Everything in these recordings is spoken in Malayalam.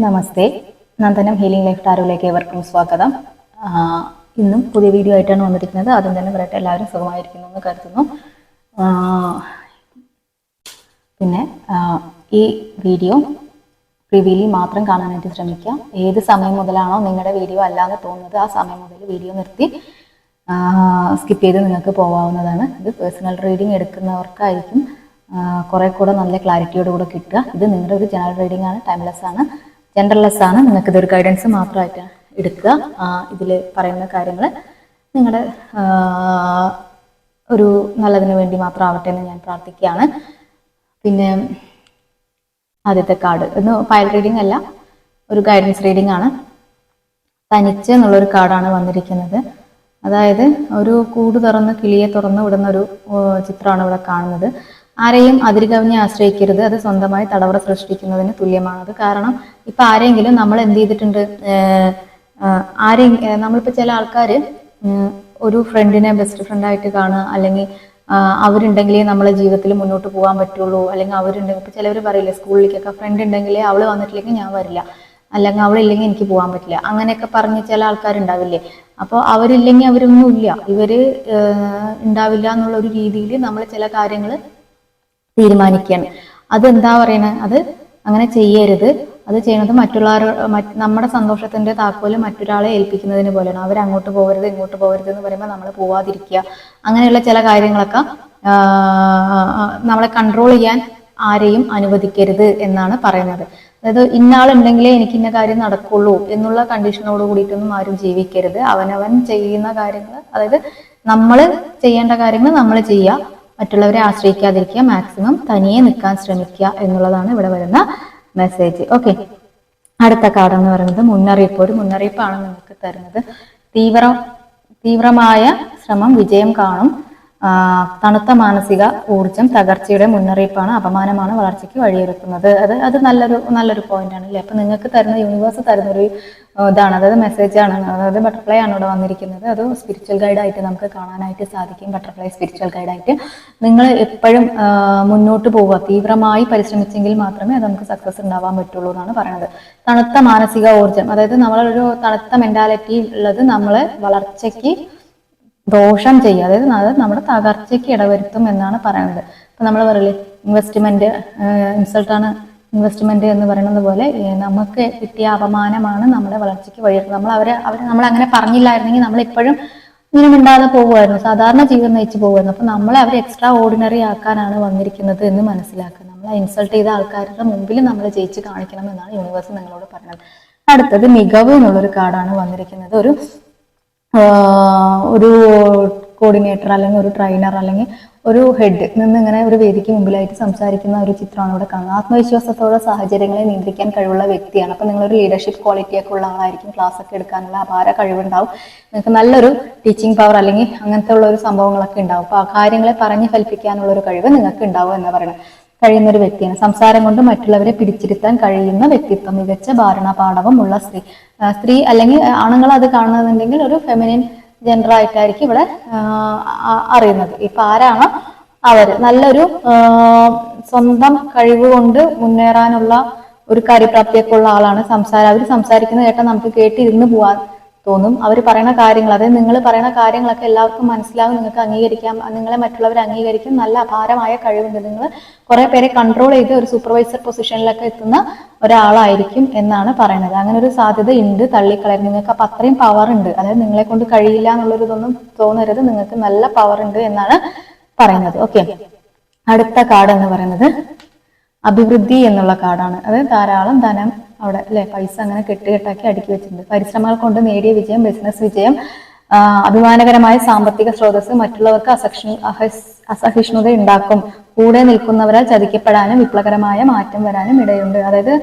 നമസ്തേ, നന്ദനം ഹീലിംഗ് ലൈഫ് ടാരോയിലേക്ക് ഏവർക്കും സ്വാഗതം. ഇന്നും പുതിയ വീഡിയോ ആയിട്ടാണ് വന്നിരിക്കുന്നത്. ആദ്യം തന്നെ പറയട്ടെ, എല്ലാവരും സുഖമായിരിക്കുന്നു എന്ന് കരുതുന്നു. പിന്നെ ഈ വീഡിയോ പ്രിവ്യൂലി മാത്രം കാണാനായിട്ട് ശ്രമിക്കുക. ഏത് സമയം മുതലാണോ നിങ്ങളുടെ വീഡിയോ അല്ലാതെ തോന്നുന്നത് ആ സമയം മുതൽ വീഡിയോ നിർത്തി സ്കിപ്പ് ചെയ്ത് നിങ്ങൾക്ക് പോകാവുന്നതാണ്. ഇത് പേഴ്സണൽ റീഡിംഗ് എടുക്കുന്നവർക്കായിരിക്കും കുറെ കൂടെ നല്ല ക്ലാരിറ്റിയോടുകൂടെ കിട്ടുക. ഇത് നിങ്ങളുടെ ഒരു ജനറൽ റീഡിംഗ് ആണ്, ടൈംലെസ് ആണ്, ജെൻഡർലെസ് ആണ്. നിങ്ങൾക്ക് ഇതൊരു ഗൈഡൻസ് മാത്രമായിട്ട് എടുക്കുക. ഇതിൽ പറയുന്ന കാര്യങ്ങൾ നിങ്ങളുടെ ഒരു നല്ലതിന് വേണ്ടി മാത്രം ആവട്ടെ എന്ന് ഞാൻ പ്രാർത്ഥിക്കുകയാണ്. പിന്നെ ആദ്യത്തെ കാർഡ് ഒന്ന് പൈൽ റീഡിംഗ് അല്ല, ഒരു ഗൈഡൻസ് റീഡിംഗ് ആണ്. തനിച്ച് എന്നുള്ളൊരു കാർഡാണ് വന്നിരിക്കുന്നത്. അതായത് ഒരു കൂട് തുറന്ന് കിളിയെ തുറന്ന് വിടുന്ന ഒരു ചിത്രമാണ് ഇവിടെ കാണുന്നത്. ആരെയും അതിരുകവിഞ്ഞ് ആശ്രയിക്കരുത്, അത് സ്വന്തമായി തടവറ സൃഷ്ടിക്കുന്നതിന് തുല്യമാണത്. കാരണം ഇപ്പൊ ആരെങ്കിലും നമ്മൾ എന്ത് ചെയ്തിട്ടുണ്ട്, നമ്മളിപ്പോ ചില ആൾക്കാർ ഒരു ഫ്രണ്ടിനെ ബെസ്റ്റ് ഫ്രണ്ടായിട്ട് കാണുക, അല്ലെങ്കിൽ അവരുണ്ടെങ്കിലേ നമ്മളെ ജീവിതത്തിൽ മുന്നോട്ട് പോകാൻ പറ്റുള്ളൂ, അല്ലെങ്കിൽ അവരുണ്ടെങ്കിൽ ഇപ്പൊ ചിലവർ പറയില്ലേ സ്കൂളിലേക്കൊക്കെ ഫ്രണ്ട് ഉണ്ടെങ്കിലേ അവള് വന്നിട്ടില്ലെങ്കിൽ ഞാൻ വരില്ല, അല്ലെങ്കിൽ അവളില്ലെങ്കിൽ എനിക്ക് പോകാൻ പറ്റില്ല, അങ്ങനെയൊക്കെ പറഞ്ഞ് ചില ആൾക്കാരുണ്ടാവില്ലേ. അപ്പോൾ അവരില്ലെങ്കിൽ അവരൊന്നും ഇല്ല, ഇവര് ഉണ്ടാവില്ല എന്നുള്ള ഒരു രീതിയിൽ നമ്മൾ ചില കാര്യങ്ങൾ തീരുമാനിക്കുകയാണ്. അതെന്താ പറയണത്, അത് അങ്ങനെ ചെയ്യരുത്. അത് ചെയ്യുന്നത് നമ്മുടെ സന്തോഷത്തിന്റെ താക്കോല് മറ്റൊരാളെ ഏൽപ്പിക്കുന്നതിന് പോലെയാണ്. അവരങ്ങോട്ട് പോകരുത് ഇങ്ങോട്ട് പോകരുത് എന്ന് പറയുമ്പോൾ നമ്മൾ പോവാതിരിക്കുക, അങ്ങനെയുള്ള ചില കാര്യങ്ങളൊക്കെ നമ്മളെ കൺട്രോൾ ചെയ്യാൻ ആരെയും അനുവദിക്കരുത് എന്നാണ് പറയുന്നത്. അതായത് ഇന്നാളുണ്ടെങ്കിലേ എനിക്ക് ഇന്ന കാര്യം നടക്കുള്ളൂ എന്നുള്ള കണ്ടീഷനോട് കൂടിയിട്ടൊന്നും ആരും ജീവിക്കരുത്. അവനവൻ ചെയ്യുന്ന കാര്യങ്ങൾ, അതായത് നമ്മൾ ചെയ്യേണ്ട കാര്യങ്ങൾ നമ്മൾ ചെയ്യുക, മറ്റുള്ളവരെ ആശ്രയിക്കാതിരിക്കുക, മാക്സിമം തനിയെ നിൽക്കാൻ ശ്രമിക്കുക എന്നുള്ളതാണ് ഇവിടെ വരുന്ന മെസ്സേജ്. ഓക്കെ, അടുത്ത കാർഡ് എന്ന് പറയുന്നത് മുന്നറിയിപ്പ്. ഒരു മുന്നറിയിപ്പാണ് നിങ്ങൾക്ക് തരുന്നത്. തീവ്രമായ ശ്രമം വിജയം കാണും. തണുത്ത മാനസിക ഊർജം തകർച്ചയുടെ മുന്നറിയിപ്പാണ്. അപമാനമാണ് വളർച്ചയ്ക്ക് വഴിയൊരുക്കുന്നത്. അത് നല്ലൊരു പോയിന്റ് ആണ് അല്ലേ. അപ്പൊ നിങ്ങൾക്ക് തരുന്ന യൂണിവേഴ്സ് തരുന്നൊരു ഇതാണ്, അതായത് മെസ്സേജ് ആണ്. അതായത് ബട്ടർഫ്ലൈ ആണ് ഇവിടെ വന്നിരിക്കുന്നത്. അത് സ്പിരിച്വൽ ഗൈഡായിട്ട് നമുക്ക് കാണാനായിട്ട് സാധിക്കും. ബട്ടർഫ്ലൈ സ്പിരിച്വൽ ഗൈഡായിട്ട് നിങ്ങൾ എപ്പോഴും മുന്നോട്ട് പോവുക, തീവ്രമായി പരിശ്രമിച്ചെങ്കിൽ മാത്രമേ അത് നമുക്ക് സക്സസ് ഉണ്ടാവാൻ പറ്റുള്ളൂ എന്നാണ് പറയുന്നത്. തണുത്ത മാനസിക ഊർജം, അതായത് നമ്മളൊരു തണുത്ത മെന്റാലിറ്റി ഉള്ളത് നമ്മളെ വളർച്ചയ്ക്ക് ദോഷം ചെയ്യുക, അതായത് നമ്മുടെ തകർച്ചയ്ക്ക് ഇടവരുത്തും എന്നാണ് പറയുന്നത്. ഇപ്പൊ നമ്മൾ പറയില്ലേ ഇൻവെസ്റ്റ്മെന്റ് ഇൻസൾട്ടാണ് ഇൻവെസ്റ്റ്മെന്റ് എന്ന് പറയുന്നത് പോലെ നമുക്ക് കിട്ടിയ അപമാനമാണ് നമ്മുടെ വളർച്ചയ്ക്ക് വഴിയിരുന്നത്. നമ്മൾ അങ്ങനെ പറഞ്ഞില്ലായിരുന്നെങ്കിൽ നമ്മൾ ഇപ്പോഴും ഇങ്ങനെ മിണ്ടാതെ പോകുമായിരുന്നു, സാധാരണ ജീവിതം നയിച്ചു പോകുമായിരുന്നു. അപ്പൊ നമ്മളെ അവർ എക്സ്ട്രാ ഓർഡിനറി ആക്കാനാണ് വന്നിരിക്കുന്നത് എന്ന് മനസ്സിലാക്കുക. നമ്മളെ ഇൻസൾട്ട് ചെയ്ത ആൾക്കാരുടെ മുമ്പിൽ നമ്മൾ ജയിച്ച് കാണിക്കണം എന്നാണ് യൂണിവേഴ്സ് നിങ്ങളോട് പറയുന്നത്. അടുത്തത് മികവ് എന്നുള്ളൊരു കാർഡാണ് വന്നിരിക്കുന്നത്. ഒരു കോർഡിനേറ്റർ അല്ലെങ്കിൽ ഒരു ട്രെയിനർ അല്ലെങ്കിൽ ഒരു ഹെഡ് നിന്ന് ഇങ്ങനെ ഒരു വേദിക്ക് മുമ്പിലായിട്ട് സംസാരിക്കുന്ന ഒരു ചിത്രമാണ് ഇവിടെ കാണുന്നത്. ആത്മവിശ്വാസത്തോടെ സാഹചര്യങ്ങളെ നിയന്ത്രിക്കാൻ കഴിവുള്ള വ്യക്തിയാണ്. അപ്പൊ നിങ്ങളൊരു ലീഡർഷിപ്പ് ക്വാളിറ്റി ഒക്കെ ഉള്ള ആളായിരിക്കും. ക്ലാസ് ഒക്കെ എടുക്കാനുള്ള അപാര കഴിവുണ്ടാവും. നിങ്ങൾക്ക് നല്ലൊരു ടീച്ചിങ് പവർ അല്ലെങ്കിൽ അങ്ങനത്തെ ഉള്ള ഒരു സംഭവങ്ങളൊക്കെ ഉണ്ടാവും. അപ്പൊ ആ കാര്യങ്ങളെ പറഞ്ഞ് ഫലിപ്പിക്കാനുള്ള ഒരു കഴിവ് നിങ്ങൾക്ക് ഉണ്ടാവും എന്ന് പറയുന്നത് കഴിയുന്ന ഒരു വ്യക്തിയാണ്. സംസാരം കൊണ്ട് മറ്റുള്ളവരെ പിടിച്ചിരുത്താൻ കഴിയുന്ന വ്യക്തിത്വം, മികച്ച ധാരണ പാടവമുള്ള സ്ത്രീ അല്ലെങ്കിൽ ആണുങ്ങൾ അത് കാണുന്നുണ്ടെങ്കിൽ ഒരു ഫെമിനിൻ ജെൻഡർ ആയിട്ടായിരിക്കും ഇവിടെ അറിയുന്നത്. ഇപ്പൊ ആരാണോ അവര് നല്ലൊരു സ്വന്തം കഴിവ് കൊണ്ട് മുന്നേറാനുള്ള ഒരു കാര്യപ്രാപ്തിയൊക്കെ ഉള്ള ആളാണ്. അവർ സംസാരിക്കുന്നത് കേട്ടാൽ നമുക്ക് കേട്ടിരുന്ന് പോവാൻ തോന്നും. അവർ പറയുന്ന കാര്യങ്ങൾ, അതായത് നിങ്ങൾ പറയുന്ന കാര്യങ്ങളൊക്കെ എല്ലാവർക്കും മനസ്സിലാവും, നിങ്ങൾക്ക് അംഗീകരിക്കാം, നിങ്ങളെ മറ്റുള്ളവർ അംഗീകരിക്കും. നല്ല അപാരമായ കഴിവുണ്ട്. നിങ്ങൾ കുറെ പേരെ കൺട്രോൾ ചെയ്ത് ഒരു സൂപ്പർവൈസർ പൊസിഷനിലൊക്കെ എത്തുന്ന ഒരാളായിരിക്കും എന്നാണ് പറയുന്നത്. അങ്ങനെ ഒരു സാധ്യത ഉണ്ട്, തള്ളിക്കളയരുത്. നിങ്ങൾക്ക് അപ്പൊ അത്രയും പവർ ഉണ്ട്. അതായത് നിങ്ങളെ കൊണ്ട് കഴിയില്ല എന്നുള്ളൊരിതൊന്നും തോന്നരുത്, നിങ്ങൾക്ക് നല്ല പവർ ഉണ്ട് എന്നാണ് പറയുന്നത്. ഓക്കെ, അടുത്ത കാർഡ് എന്ന് പറയുന്നത് അഭിവൃദ്ധി എന്നുള്ള കാർഡാണ്. അതായത് ധാരാളം ധനം അവിടെ അല്ലെ, പൈസ അങ്ങനെ കെട്ടുകെട്ടാക്കി അടുക്കി വെച്ചിട്ടുണ്ട്. പരിശ്രമങ്ങൾ കൊണ്ട് നേടിയ വിജയം, ബിസിനസ് വിജയം, അഭിമാനകരമായ സാമ്പത്തിക സ്രോതസ് മറ്റുള്ളവർക്ക് അസഹിഷ്ണുത ഉണ്ടാക്കും. കൂടെ നിൽക്കുന്നവരാൽ ചതിക്കപ്പെടാനും വിപ്ലവകരമായ മാറ്റം വരാനും ഇടയുണ്ട്. അതായത്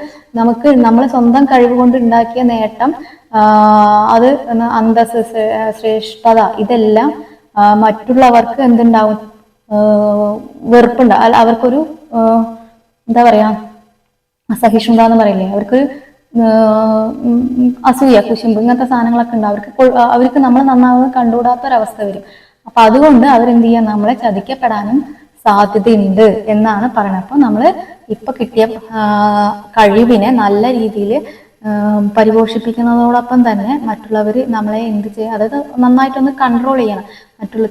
നമ്മൾ സ്വന്തം കഴിവ് കൊണ്ട് ഉണ്ടാക്കിയ നേട്ടം, അത് അന്തസ്, ശ്രേഷ്ഠത, ഇതെല്ലാം മറ്റുള്ളവർക്ക് എന്തുണ്ടാവും, വെറുപ്പുണ്ടാവും. അവർക്കൊരു എന്താ പറയാ, അസഹിഷ്ണുത എന്ന് പറയില്ലേ, അവർക്ക് അസൂയ, കുശുമ്പ്, ഇങ്ങനത്തെ സാധനങ്ങളൊക്കെ ഉണ്ട്. അവർക്ക് നമ്മൾ നന്നാവുന്നത് കണ്ടുകൂടാത്തൊരവസ്ഥ വരും. അപ്പൊ അതുകൊണ്ട് അവരെന്ത് ചെയ്യാൻ, നമ്മളെ ചതിക്കപ്പെടാനും സാധ്യതയുണ്ട് എന്നാണ് പറയുന്നത്. അപ്പൊ നമ്മൾ ഇപ്പൊ കിട്ടിയ കഴിവിനെ നല്ല രീതിയിൽ പരിപോഷിപ്പിക്കുന്നതോടൊപ്പം തന്നെ മറ്റുള്ളവർ നമ്മളെ എന്ത് ചെയ്യുക, അതായത് നന്നായിട്ടൊന്ന് കൺട്രോൾ ചെയ്യണം.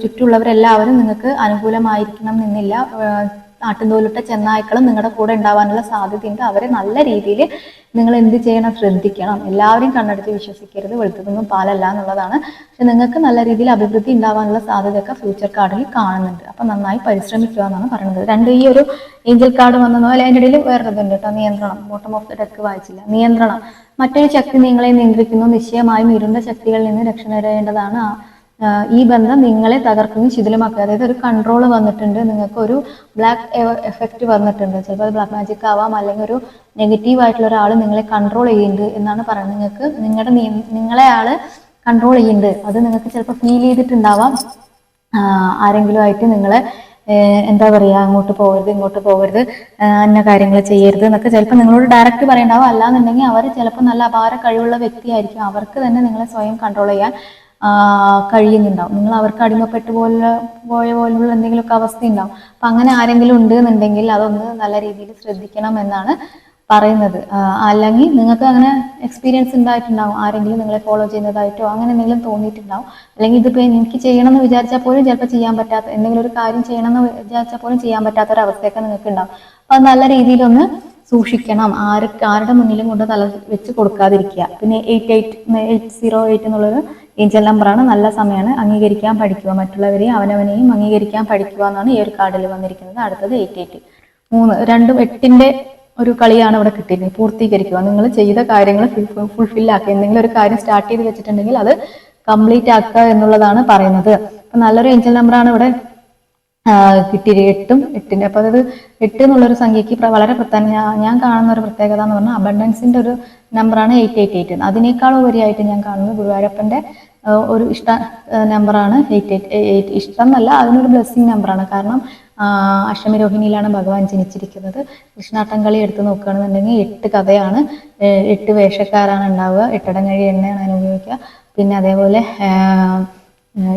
ചുറ്റുമുള്ളവരെല്ലാവരും നിങ്ങൾക്ക് അനുകൂലമായിരിക്കണം എന്നില്ല. ആട്ടിൻതോലിട്ട ചെന്നായ്ക്കളും നിങ്ങളുടെ കൂടെ ഉണ്ടാവാനുള്ള സാധ്യതയുണ്ട്. അവരെ നല്ല രീതിയിൽ നിങ്ങൾ എന്ത് ചെയ്യണം, ശ്രദ്ധിക്കണം. എല്ലാവരും കണ്ണടച്ച് വിശ്വസിക്കരുത്, വെളുത്തതൊന്നും പാലല്ല എന്നുള്ളതാണ്. പക്ഷെ നിങ്ങൾക്ക് നല്ല രീതിയിൽ അഭിവൃദ്ധി ഉണ്ടാവാനുള്ള സാധ്യതയൊക്കെ ഫ്യൂച്ചർ കാർഡിൽ കാണുന്നുണ്ട്. അപ്പൊ നന്നായി പരിശ്രമിക്കുക എന്നാണ് പറയുന്നത്. ഈ ഒരു ഏഞ്ചൽ കാർഡ് വന്നതോ അല്ലെ, അതിൻ്റെ ഇടയിൽ വേറൊരിതുണ്ട് കേട്ടോ, നിയന്ത്രണം. ബോട്ടം ഓഫ് ദ ഡെക്ക് വായിച്ചില്ല. നിയന്ത്രണം. മറ്റൊരു ശക്തി നിങ്ങളെ നിയന്ത്രിക്കുന്നു. നിശ്ചയമായും ഇരുണ്ട ശക്തികളിൽ നിന്ന് രക്ഷ നേടേണ്ടതാണ്. ഈ ബന്ധം നിങ്ങളെ തകർക്കുന്നു, ശിഥിലമാക്കുക. അതായത് ഒരു കൺട്രോൾ വന്നിട്ടുണ്ട്, നിങ്ങൾക്ക് ഒരു ബ്ലാക്ക് എഫക്റ്റ് വന്നിട്ടുണ്ട്. ചിലപ്പോൾ അത് ബ്ലാക്ക് മാജിക് ആവാം, അല്ലെങ്കിൽ ഒരു നെഗറ്റീവ് ആയിട്ടുള്ള ഒരാൾ നിങ്ങളെ കൺട്രോൾ ചെയ്യുന്നുണ്ട് എന്നാണ് പറയുന്നത്. നിങ്ങൾക്ക് നിങ്ങളെ ആള് കൺട്രോൾ ചെയ്യുന്നുണ്ട്. അത് നിങ്ങൾക്ക് ചിലപ്പോൾ ഫീൽ ചെയ്തിട്ടുണ്ടാവാം. ആരെങ്കിലും ആയിട്ട് നിങ്ങളെ എന്താ പറയുക, അങ്ങോട്ട് പോകരുത്, ഇങ്ങോട്ട് പോകരുത്, അന്ന കാര്യങ്ങൾ ചെയ്യരുത് എന്നൊക്കെ ചിലപ്പോൾ നിങ്ങളോട് ഡയറക്റ്റ് പറയണ്ടാവും. അല്ലാന്നുണ്ടെങ്കിൽ അവർ ചിലപ്പോൾ നല്ല അപാര കഴിവുള്ള വ്യക്തിയായിരിക്കും. അവർക്ക് തന്നെ നിങ്ങളെ സ്വയം കൺട്രോൾ ചെയ്യാൻ കഴിയുന്നുണ്ടാവും. നിങ്ങൾ അവർക്ക് അടിമപ്പെട്ടു പോയ പോലുള്ള എന്തെങ്കിലുമൊക്കെ അവസ്ഥ ഉണ്ടാവും. അപ്പൊ അങ്ങനെ ആരെങ്കിലും ഉണ്ട് എന്നുണ്ടെങ്കിൽ അതൊന്ന് നല്ല രീതിയിൽ ശ്രദ്ധിക്കണം എന്നാണ് പറയുന്നത്. അല്ലെങ്കിൽ നിങ്ങൾക്ക് അങ്ങനെ എക്സ്പീരിയൻസ് ഉണ്ടായിട്ടുണ്ടാവും, ആരെങ്കിലും നിങ്ങളെ ഫോളോ ചെയ്യുന്നതായിട്ടോ അങ്ങനെ എന്തെങ്കിലും തോന്നിയിട്ടുണ്ടാവും. അല്ലെങ്കിൽ ഇതിപ്പോൾ എനിക്ക് ചെയ്യണം എന്ന് വിചാരിച്ചാൽ പോലും ചിലപ്പോൾ ചെയ്യാൻ പറ്റാത്ത, എന്തെങ്കിലും ഒരു കാര്യം ചെയ്യണം എന്ന് വിചാരിച്ചാൽ പോലും ചെയ്യാൻ പറ്റാത്ത ഒരു അവസ്ഥയൊക്കെ നിങ്ങൾക്ക് ഉണ്ടാവും. അപ്പൊ അത് നല്ല രീതിയിലൊന്ന് സൂക്ഷിക്കണം. ആരുടെ മുന്നിലും കൊണ്ട് തല വെച്ച് കൊടുക്കാതിരിക്കുക. പിന്നെ 808 എന്നുള്ളൊരു ഏഞ്ചൽ നമ്പറാണ്. നല്ല സമയമാണ്. അംഗീകരിക്കാൻ പഠിക്കുക, മറ്റുള്ളവരെയും അവനവനെയും അംഗീകരിക്കാൻ പഠിക്കുക എന്നാണ് ഈ ഒരു കാർഡിൽ വന്നിരിക്കുന്നത്. അടുത്തത് 88. 2 8ന്റെ ഒരു കളിയാണ് ഇവിടെ കിട്ടിയിരുന്നത്. പൂർത്തീകരിക്കുക. നിങ്ങൾ ചെയ്ത കാര്യങ്ങൾ ഫുൾഫിൽ ആക്കുക. എന്തെങ്കിലും ഒരു കാര്യം സ്റ്റാർട്ട് ചെയ്ത് വെച്ചിട്ടുണ്ടെങ്കിൽ അത് കംപ്ലീറ്റ് ആക്കുക എന്നുള്ളതാണ് പറയുന്നത്. അപ്പൊ നല്ലൊരു ഏഞ്ചൽ നമ്പറാണ് ഇവിടെ കിട്ടിയത്. 8 അപ്പൊ അതായത് 8 എന്നുള്ളൊരു സംഖ്യക്ക് വളരെ ഞാൻ കാണുന്ന ഒരു പ്രത്യേകത എന്ന് പറഞ്ഞാൽ അബണ്ടൻസിന്റെ ഒരു നമ്പറാണ് 888. അതിനേക്കാൾ ഉപരിയായിട്ട് ഞാൻ കാണുന്നത് ഗുരുവായൂരപ്പന്റെ ഒരു ഇഷ്ട നമ്പറാണ് 888. ഇഷ്ടം എന്നല്ല, അതിനൊരു ബ്ലെസ്സിങ് നമ്പറാണ്. കാരണം അഷ്ടമിരോഹിണിയിലാണ് ഭഗവാൻ ജനിച്ചിരിക്കുന്നത്. കൃഷ്ണാട്ടം കളി എടുത്ത് നോക്കുകയാണെന്നുണ്ടെങ്കിൽ 8 കഥയാണ്, 8 വേഷക്കാരാണ് ഉണ്ടാവുക, 8 ഇടങ്ങഴി എണ്ണയാണ് അതിന് ഉപയോഗിക്കുക. പിന്നെ അതേപോലെ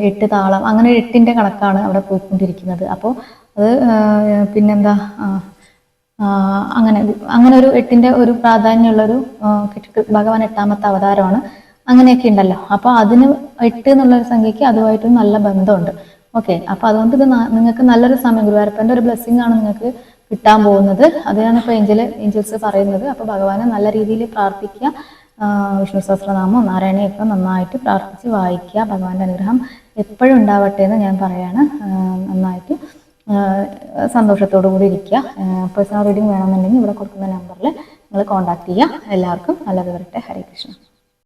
8 താളം, അങ്ങനെ 8ന്റെ കണക്കാണ് അവിടെ പോയിക്കൊണ്ടിരിക്കുന്നത്. അപ്പോൾ അത് പിന്നെന്താ, അങ്ങനെ ഒരു 8ന്റെ ഒരു പ്രാധാന്യമുള്ളൊരു ഭഗവാൻ 8ാമത്തെ അവതാരമാണ്. അങ്ങനെയൊക്കെ ഉണ്ടല്ലോ. അപ്പൊ അതിന് 8 എന്നുള്ള ഒരു സംഖ്യക്ക് അതുമായിട്ടും നല്ല ബന്ധമുണ്ട്. ഓക്കെ. അപ്പൊ അതുകൊണ്ട് ഇത് നിങ്ങൾക്ക് നല്ലൊരു സമയം, ഗുരുവായൂരപ്പന്റെ ഒരു ബ്ലെസ്സിങ് ആണ് നിങ്ങൾക്ക് കിട്ടാൻ പോകുന്നത്. അതിനാണ് ഇപ്പൊ ഏഞ്ചൽസ് പറയുന്നത്. അപ്പൊ ഭഗവാനെ നല്ല രീതിയിൽ പ്രാർത്ഥിക്കുക. വിഷ്ണു സഹസ്രനാമം നാരായണയൊക്കെ നന്നായിട്ട് പ്രാർത്ഥിച്ച് വായിക്കുക. ഭഗവാന്റെ അനുഗ്രഹം എപ്പോഴും ഉണ്ടാവട്ടെ എന്ന് ഞാൻ പറയാണ്. നന്നായിട്ട് സന്തോഷത്തോടു കൂടി ഇരിക്കുക. പേഴ്സണൽ റീഡിംഗ് വേണമെന്നുണ്ടെങ്കിൽ ഇവിടെ കൊടുക്കുന്ന നമ്പറിൽ നിങ്ങൾ കോൺടാക്ട് ചെയ്യുക. എല്ലാവർക്കും നല്ലത് വരട്ടെ. ഹരേ കൃഷ്ണ.